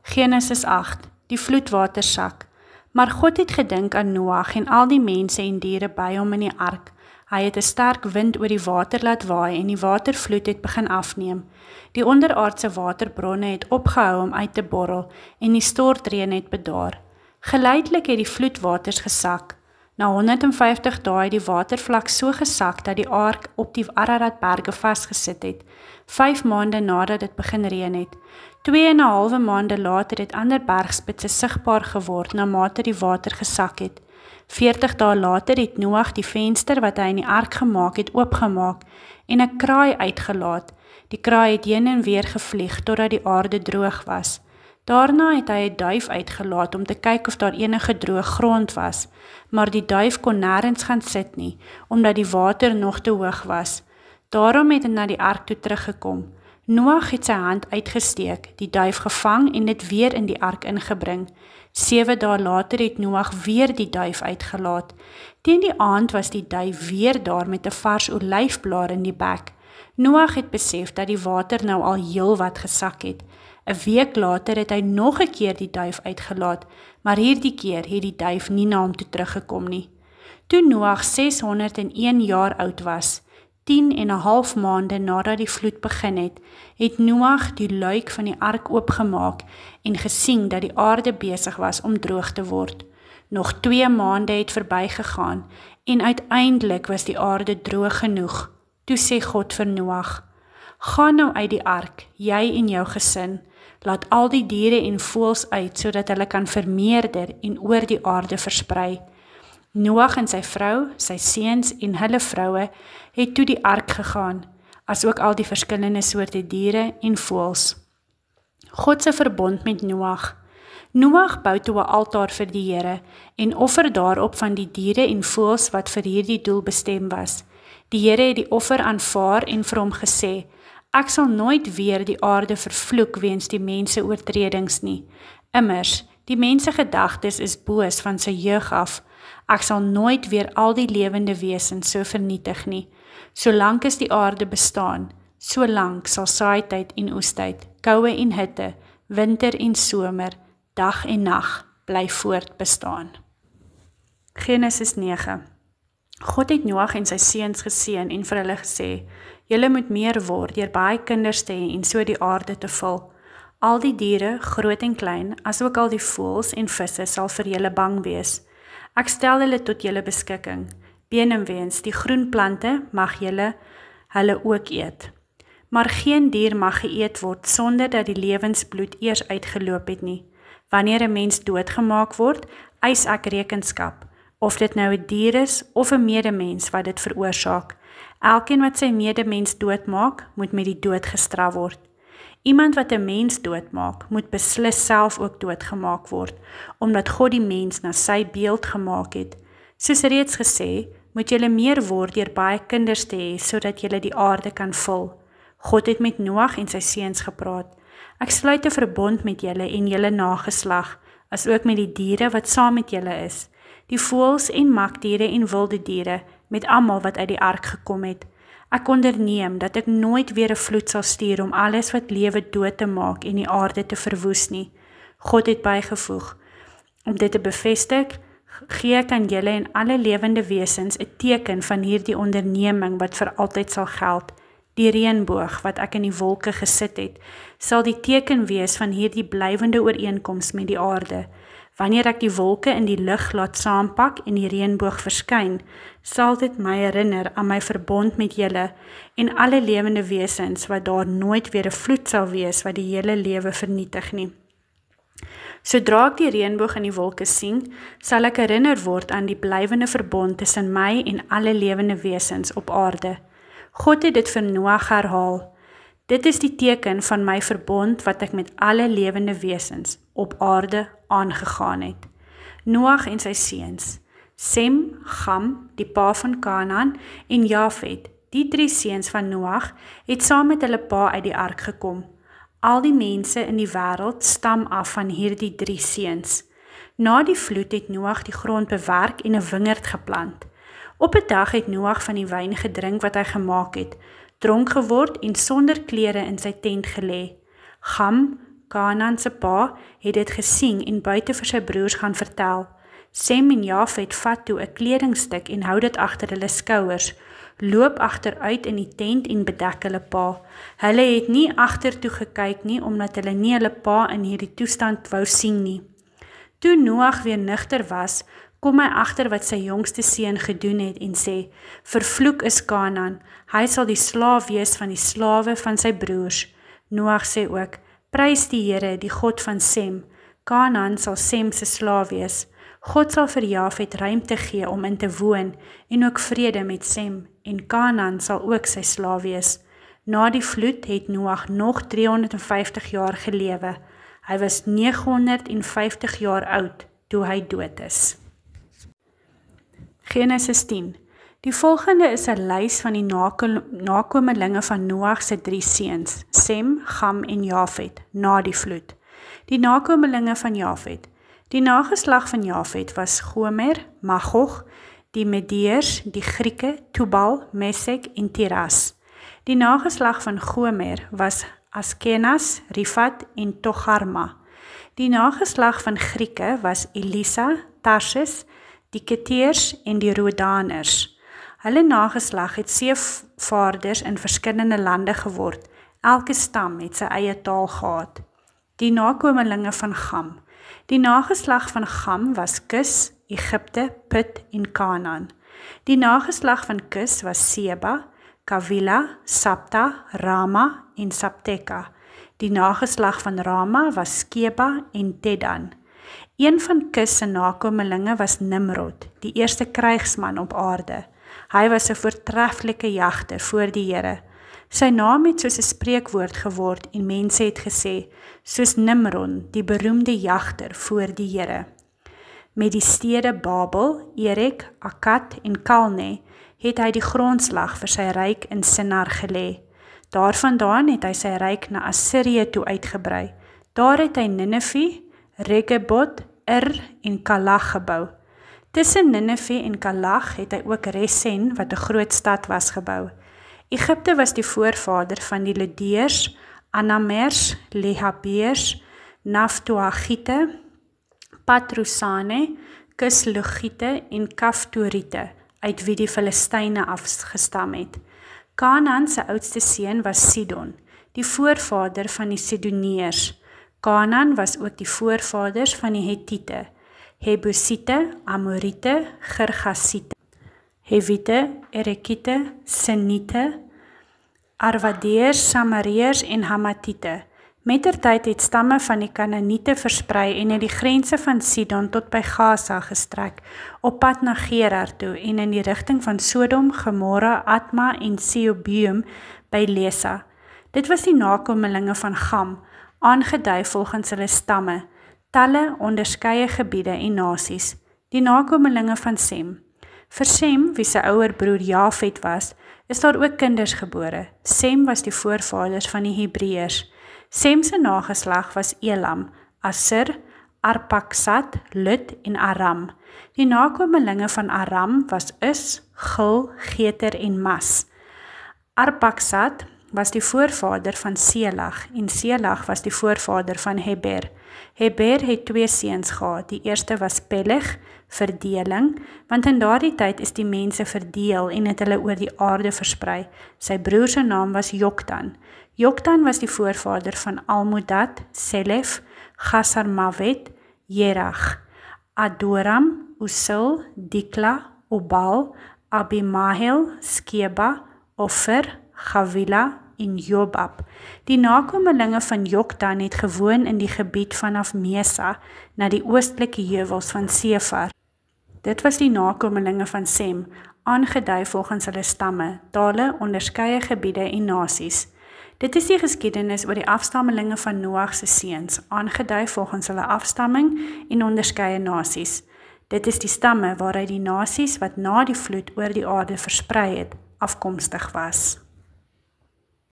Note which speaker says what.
Speaker 1: Genesis 8, die vloedwater sak. Maar God het gedink aan Noag en al die mense en diere by hom in die ark. Hy het 'n sterk wind oor die water laat waai en die watervloed het begin afneem. Die onderaardse waterbronne het opgehou om uit te borrel en die stortreën het bedaar. Geleidelik het die vloedwaters gesak. Na 150 dae het die watervlak so gesak dat die ark op die Araratberge vasgesit het, 5 maande nadat dit begin reën het. 2,5 maande later het ander bergspitse sigbaar geword na mate die water gesak het. 40 dae later het Noag die venster wat hy in die ark gemaak het oopgemaak en 'n kraai uitgelaat. Die kraai het heen en weer gevlieg totdat die aarde droog was. Daarna het hy 'n duif uitgelaat om te kyk of daar enige droë grond was, maar die duif kon nêrens gaan sit nie, omdat die water nog te hoog was. Daarom het hy na die ark toe teruggekom. Noag het sy hand uitgesteek, die duif gevang en dit weer in die ark ingebring. 7 dae later het Noag weer die duif uitgelaat. Teen die aand was die duif weer daar met 'n vars olyfblaar in die bek. Noag het besef dat die water nou al heel wat gesak het. 'n week later het hy nog 'n keer die duif uitgelaat, maar hierdie keer het die duif nie na hom toe teruggekom nie. Toe Noag 601 jaar oud was, 10,5 maande nadat die vloed begin het Noag die luik van die ark oopgemaak en gesien dat die aarde besig was om droog te word. Nog 2 maande het verbygegaan en uiteindelik was die aarde droog genoeg. Toe sê God vir Noag: "Gaan nou uit die ark, jy en jou gesin. Laat al die diere en voëls uit sodat hulle kan vermeerder en oor die aarde versprei." Noag en sy vrou, sy seuns en hulle vroue het toe die ark gegaan, asook al die verskillende soorte diere en voëls. God se verbond met Noag. Noag bou toe 'n altaar vir die Here en offer daarop van die diere en voëls wat vir hierdie doel bestem was. Die Here het die offer aanvaar en vir hom gesê: "Ek sal nooit weer die aarde vervloek weens die mense oortredings nie. Immers, die mense gedagtes is boos van sy jeug af. Ek sal nooit weer al die lewende wesens so vernietig nie. Solank as die aarde bestaan, solank sal saaityd en oestyd, koue en hitte, winter en somer, dag en nag bly voortbestaan." Genesis 9. God het Noag en sy seuns geseën en vir hulle gesê: "Julle moet meer word deur baie kinders te hê en so die aarde te vul. Al die diere, groot en klein, asook al die voëls en visse sal vir julle bang wees. Ek stel hulle tot julle beskikking. Benewens die groen plante mag julle hulle ook eet. Maar geen dier mag geëet word sonder dat die lewensbloed eers uitgeloop het nie. Wanneer 'n mens doodgemaak word, eis ek rekenskap, of dit nou 'n dier is of 'n medemens wat dit veroorsaak. Elkeen wat sy medemens doodmaak, moet met die dood gestraf word. Iemand wat 'n mens doodmaak, moet beslis self ook doodgemaak word, omdat God die mens na sy beeld gemaak het. Soos reeds gesê, moet julle meer word deur baie kinders te hê, sodat julle die aarde kan vul. God het met Noag en sy seuns gepraat. Ek sluit 'n verbond met julle en julle nageslag, as ook met die diere wat saam met julle is, die voëls en makdiere en wilde diere, met almal wat uit die ark gekom het. Ek onderneem dat ek nooit weer 'n vloed sal stuur om alles wat lewe dood te maak en die aarde te verwoes nie." God het bygevoeg: "Om dit te bevestig, gee ek aan julle en alle lewende wesens 'n teken van hierdie onderneming wat vir altyd sal geld. Die reënboog wat ek in die wolke gesit het, sal die teken wees van hierdie blywende ooreenkoms met die aarde. Wanneer ek die wolke in die lug laat saampak en die reënboog verskyn, sal dit my herinner aan my verbond met julle en alle lewende wesens wat daar nooit weer 'n vloed sal wees wat die hele lewe vernietig nie. Sodra ek die reënboog in die wolke sien, sal ek herinner word aan die blywende verbond tussen my en alle lewende wesens op aarde." God het dit vir Noag herhaal: "Dit is die teken van my verbond wat ek met alle lewende wesens op aarde aangegaan het." Noag en sy seuns, Sem, Cham, die pa van Kanaan, en Jafet, die 3 seuns van Noag, het saam met hulle pa uit die ark gekom. Al die mense in die wêreld stam af van hierdie 3 seuns. Na die vloed het Noag die grond bewerk en 'n wingerd geplant. Op 'n dag het Noag van die wyn gedrink wat hy gemaak het, dronk geword en sonder klere in sy tent gelê. Cham, Kanaan se pa, het dit gesien en buite vir sy broers gaan vertel. Sem en Jafet vat toe 'n kledingstuk en hou dit agter hulle skouers, loop agteruit in die tent en bedek hulle pa. Hulle het nie agtertoe gekyk nie, omdat hulle nie hulle pa in hierdie toestand wou sien nie. Toe Noag weer nugter was, kom hy agter wat sy jongste seun gedoen het en sê, vervloek is Kanaan, hy sal die slaaf wees van die slawe van sy broers. Noag sê ook, prys die Here, die God van Sem, Kanaan sal Sem se slaaf wees. God sal vir Jafet ruimte gee om in te woon en ook vrede met Sem, en Kanaan sal ook sy slaaf wees. Na die vloed het Noag nog 350 jaar gelewe. Hy was 950 jaar oud toe hy dood is. Genesis 10. Die volgende is 'n lys van die nakomelinge van Noag se 3 seuns, Sem, Cham en Jafet, na die vloed. Die nakomelinge van Jafet. Die nageslag van Jafet was Gomer, Magog, die Medeërs, die Grieke, Tubal, Mesek en Tiras. Die nageslag van Gomer was Askenas, Rifat en Togarma. Die nageslag van Grieke was Elisa, Tarsis, die Keteers en die Rodaners. Hulle nageslag het seevaarders in verskillende lande geword. Elke stam het sy eie taal gehad. Die nakomelinge van Cham. Die nageslag van Cham was Kus, Egipte, Put en Kanaan. Die nageslag van Kus was Seba, Kavila, Sabta, Rama en Sabteka. Die nageslag van Rama was Skeba en Dedan. Een van Kus se nakomelinge was Nimrod, die eerste krygsman op aarde. Hy was 'n voortreffelike jagter voor die Here. Sy naam het soos 'n spreekwoord geword en mense het gesê, soos Nimrod, die beroemde jagter voor die Here. Met die stede Babel, Erek, Akkad en Kalne het hy die grondslag vir sy ryk in Sinar gelê. Daarvandaan het hy sy ryk na Assirië toe uitgebrei. Daar het hy Ninive, Regeboth, en Kalag gebou. Tussen Ninive en Kalag het hy ook Resen, wat 'n groot stad was, gebou. Egipte was die voorvader van die Ludeërs, Anamers, Lehabeers, Naftoagite, Patrusane, Kislugite en Kaftorite, uit wie die Filistyne afgestam het. Kanaan se oudste seun was Sidon, die voorvader van die Sidoneërs. Kanaan was ook die voorvaders van die Hettiete, Hebusite, Amorite, Girgasite, Hevite, Erekite, Sinite, Arvadeërs, Samareërs en Hamatite. Mettertyd het stamme van die Kanaaniete versprei en het die grense van Sidon tot by Gaza gestrek, op pad na Gerar toe en in die rigting van Sodom, Gomorra, Adma en Seobeum by Lesa. Dit was die nakomelinge van Cham, aangedui volgens hulle stamme, talle, onderskeie gebiede en nasies. Die nakomelinge van Sem. Vir Sem, wie sy ouer broer Jafet was, is daar ook kinders gebore. Sem was die voorvaders van die Hebreërs. Sem se nageslag was Elam, Assur, Arpaksad, Lud en Aram. Die nakomelinge van Aram was Us, Gil, Geter en Mas. Arpaksad was die voorvader van Selag en Selag was die voorvader van Heber. Heber het 2 seuns gehad. Die eerste was Peleg, verdeling, want in daardie tyd is die mense verdeel en het hulle oor die aarde versprei. Sy broer se naam was Joktan. Joktan was die voorvader van Almodad, Selef, Gasarmavet, Jerach, Adoram, Usil, Dikla, Obal, Abimahel, Skeba, Offer, Gavila en Jobab. Die nakomelinge van Joktan het gewoon in die gebied vanaf Mesa na die oostelike heuwels van Sefar. Dit was die nakomelinge van Sem, aangedui volgens hulle stamme, tale, onderskeie gebiede en nasies. Dit is die geskiedenis oor die afstammelinge van Noag se seuns, aangedui volgens hulle afstamming en onderskeie nasies. Dit is die stamme waaruit die nasies wat na die vloed oor die aarde versprei het, afkomstig was.